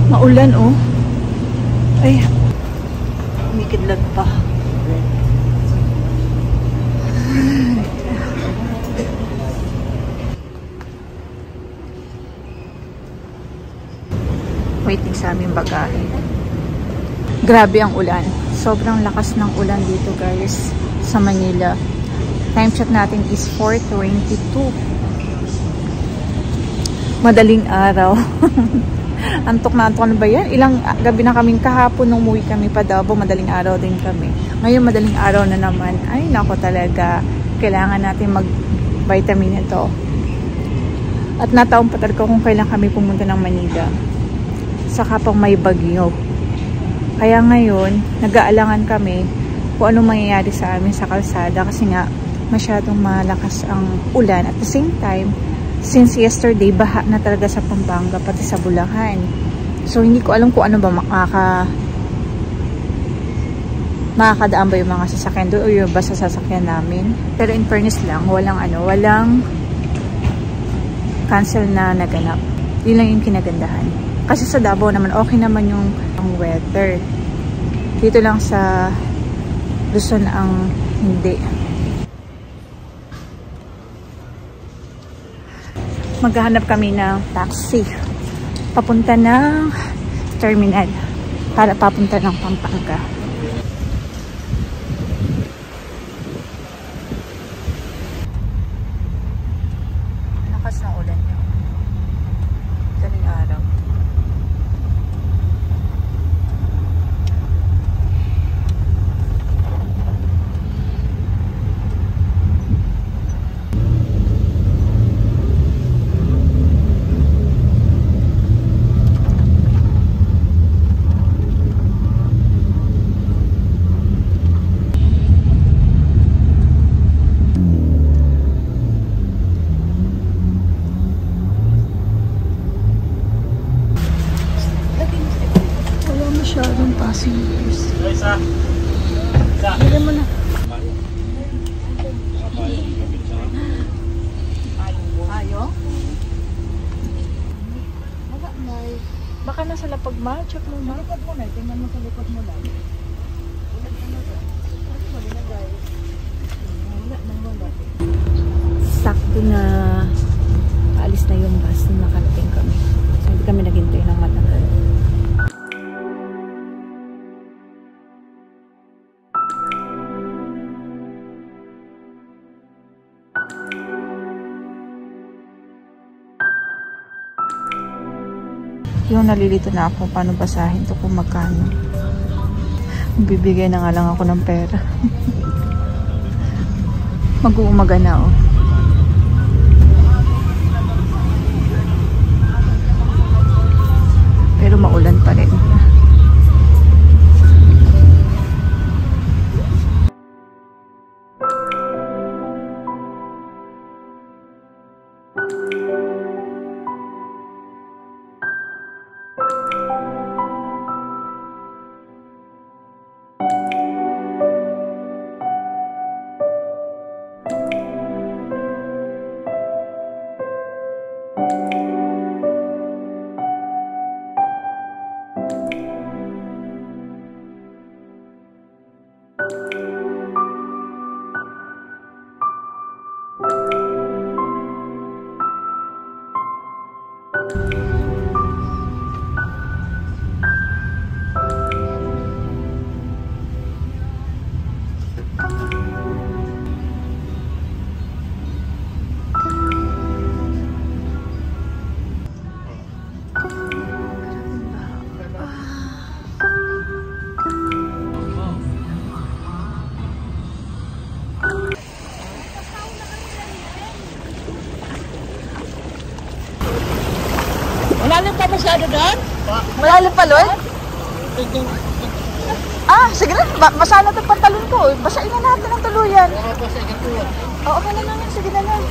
Maulan oh. Ay, umikidlat pa. Waiting sa aming bagahe. Grabe ang ulan. Sobrang lakas ng ulan dito guys sa Manila. Time check natin is 4:22. Madaling araw. Antok na antok. Ano ba yan? Ilang gabi na kaming kahapon nung umuwi kami pa Davao. Madaling araw din kami. Ngayon madaling araw na naman. Ay nako talaga. Kailangan natin mag-vitamin ito. At nataong pa talaga kung kailan kami pumunta ng Manila. Saka pang may bagyo. Kaya ngayon, nag-aalangan kami kung anong mangyayari sa amin sa kalsada. Kasi nga, masyadong malakas ang ulan. At the same time, since yesterday, baha na talaga sa Pampanga, pati sa Bulacan. So, hindi ko alam kung ano ba makakadaan ba yung mga sasakyan doon o yung basta sasakyan namin. Pero in fairness lang, walang cancel na naganap. Yun lang yung kinagandahan. Kasi sa Davao naman, okay naman yung weather. Dito lang sa Luzon ang hindi. Maghahanap kami ng taxi papunta ng terminal para papunta ng Pampanga. Lakas ng ulan niyo. Daling araw. Masyadong passengers. Bili mo na. Ayo? Wala na. Baka nasa lapag ma. Check mo ma. Likod mo na. Tingnan mo sa likod mo lang. Sakto na paalis na yung bus na nakarating kami. So hindi kami naghintay ng matagal. Yung nalilito na ako paano basahin to kung magkano. Bibigay na nga lang ako ng pera. Mag-uumaga na oh. Pero maulan pa rin. Malalim pa masyado doon? Malalim pa, Lord? Sige na. Basa na itong pantalon ko. Basain na natin ang tuluyan. Okay na lang yan. Sige na lang.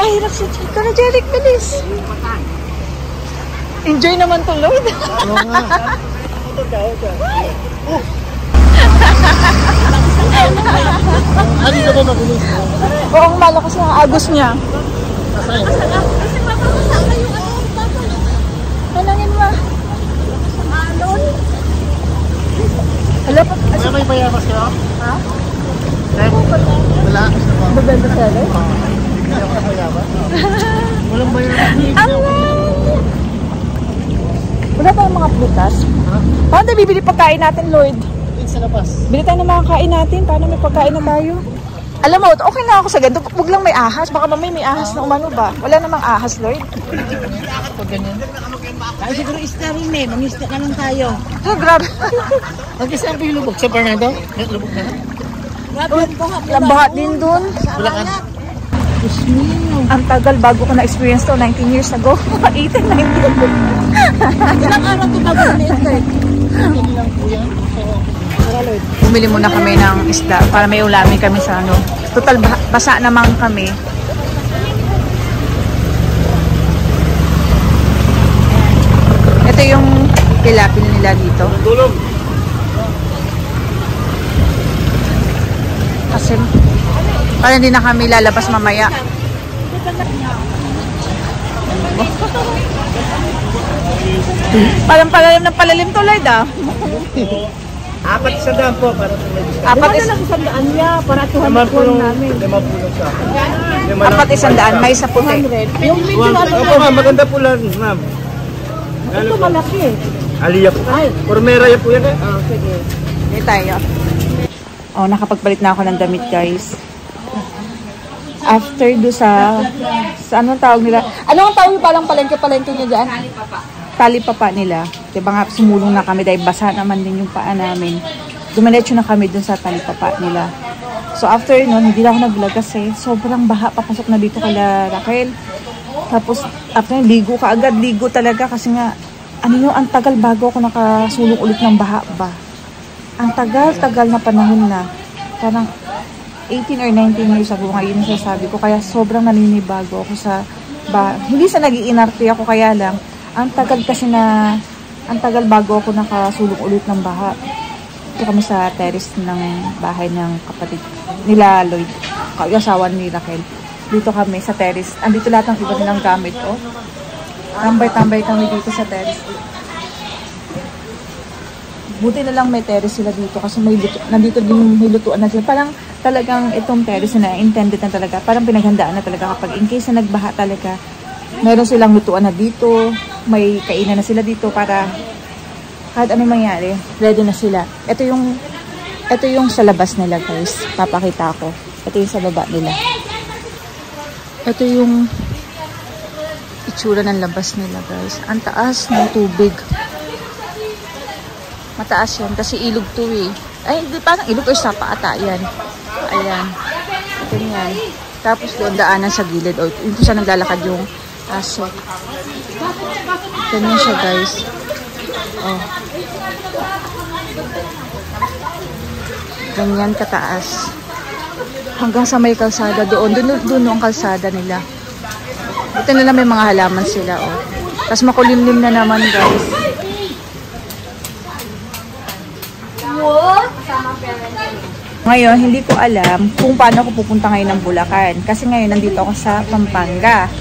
Ay, hirap si Chico na, Jeric. Bilis. Enjoy naman to, Lord. Oo nga. Ano ka ba mabilis? Oo, ang malakas ng agos niya. Masaya. Manangin mo. Hala pa. Wala may bayamas kayo? Ha? Wala. Babenda sa rin? Hindi ako nabayamas. Walang bayamas. Wala tayong mga prutas. Ha? Paano tayo bibili pagkain natin, Lord? Dito sa labas. Bili tayo ng mga kain natin. Paano may pagkain na tayo? Alam mo, okay na ako sa ganito. Huwag lang may ahas. Baka mamay may ahas na umano ba? Wala namang ahas, Lord. Pag ganyan. Ay, siguro isda rin eh. Mangisda na lang tayo. Grabe. Mag-isa ang lubog sa Fernando? May lubog na. Lambahat din dun. Wala ka. Ang tagal bago ko na-experience to. 19 years ago. 18, 19. Ilang araw ito bago na i-start? Hindi lang po yan. Bumili muna kami ng isda para may ulamin kami sa ano. Total basa naman kami. Ito yung tilapia nila dito. Tulog. Kasi para hindi na kami lalabas mamaya. Parang palalim ng palalim to, Lord, ah. 400 po para sa medyo. Apat is Sandaan niya para 5 200 pulong namin. 5 pulong sa akin. apat 100, may sa puti. Yung medyo ano Opo ma'am, maganda po lang ma'am. ito malaki eh. Aliyah po. Ay. Formera po yan eh. Sige. Hindi tayo. Oh, nakapagpalit na ako ng damit, guys. After do sa anong tawag nila? Ano ang tawag yung palang palengke niya dyan? Talipapa nila. Diba nga, sumulong na kami dahil basa naman din yung paa namin. Dumiretso na kami dun sa talipapa nila. So after nun, hindi na ako nag-vlog kasi sobrang baha papasok na dito kala Raquel. Tapos after nun, ligo ka agad. Ligo talaga kasi nga, ano yung ang tagal bago ako nakasulong ulit ng baha ba. Ang tagal na panahon na. Parang 18 or 19 years ago ngayon yung sasabi ko. Kaya sobrang naninibago ako sa hindi sa nag-iinarte ako, kaya lang ang tagal kasi na ang tagal bago ako nakasulong ulit ng baha. Ito kami sa terrace ng bahay ng kapatid nila Lloyd, yung asawa ni Raquel. Dito kami sa terrace. Andito lahat ng iba nilang gamit, oh. Tambay-tambay kami dito sa terrace. Buti na lang may terrace sila dito kasi nandito din may lutuan na sila. Parang talagang itong terrace na intended na talaga. Parang pinaghandaan na talaga kapag in case na nagbaha talaga. Meron silang lutuan na dito. May kainan na sila dito para kahit anong mangyari, ready na sila. Ito yung sa labas nila, guys. Papakita ko. Ito yung sa baba nila. Ito yung itsura ng labas nila, guys. Ang taas ng tubig. Mataas yan kasi ilog to eh. Ay, hindi, parang ilog or sapa ata yan. Ayan. Ganyan. Tapos doon daanan sa gilid. O, yun siya naglalakad yung aso. Ganyan siya, guys. Oh. Ganyan kataas. Hanggang sa may kalsada doon. Doon ang kalsada nila. Ito nila may mga halaman sila, oh. Tapos makulimlim na naman, guys. Ngayon, hindi ko alam kung paano ako pupunta ngayon ng Bulacan. Kasi ngayon, nandito ako sa Pampanga.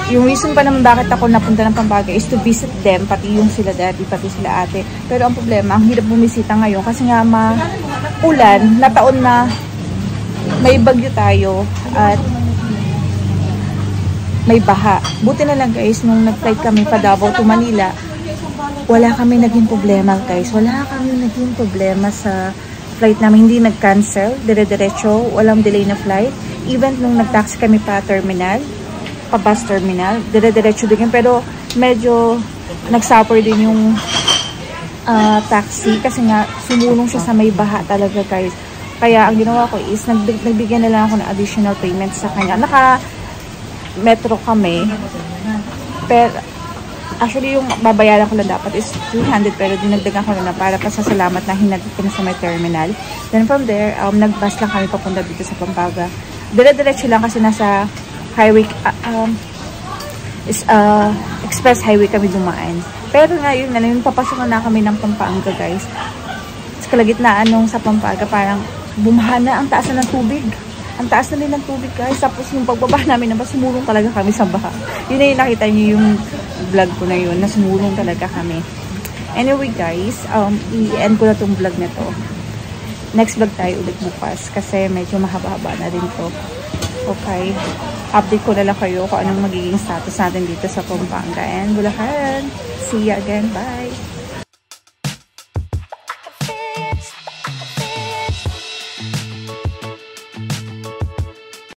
Yung reason pa naman bakit ako napunta ng Pampanga is to visit them, pati yung sila daddy, pati sila ate. Pero ang problema, ang hirap bumisita ngayon kasi nga ulan, na taon na may bagyo tayo at may baha. Buti na lang, guys, nung nag-flight kami pa Davao to Manila, wala kami naging problema, guys. Wala kami naging problema sa flight namin. Hindi nag-cancel, dire-diretso, walang delay na flight. Even nung nag-taxi kami pa terminal, pa bus terminal, dire-diretso din. Pero medyo nag-suffer din yung taxi kasi nga sumulong siya sa may baha talaga, guys. Kaya ang ginawa ko is nagbigyan na lang ako ng additional payment sa kanya. metro kami. Pero, actually, yung babayaran ko lang dapat is 300 pero dinagdagan ko na para pasasalamat na hinagod ko na sa may terminal. Then from there, nag-bus lang kami papunta dito sa Pampanga. Dire-diretso lang kasi nasa highway, express highway kami dumaan. Pero ngayon na yung papasok na kami ng Pampanga, guys. Sa kalagitnaan nung sa Pampanga, parang bumaha na ang taas na ng tubig. Ang taas na din ng tubig, guys. Tapos yung pagbaba namin, sumulong talaga kami sa baha. Yun na yung nakita niyo yung vlog ko na yun, na sumulong talaga kami. Anyway, guys, i-end ko na tong vlog na to. Next vlog tayo ulit bukas kasi medyo mahaba-haba na rin to. Okay. Update ko na lang kayo kung anong magiging status natin dito sa Pampanga and Bulacan. See you again. Bye!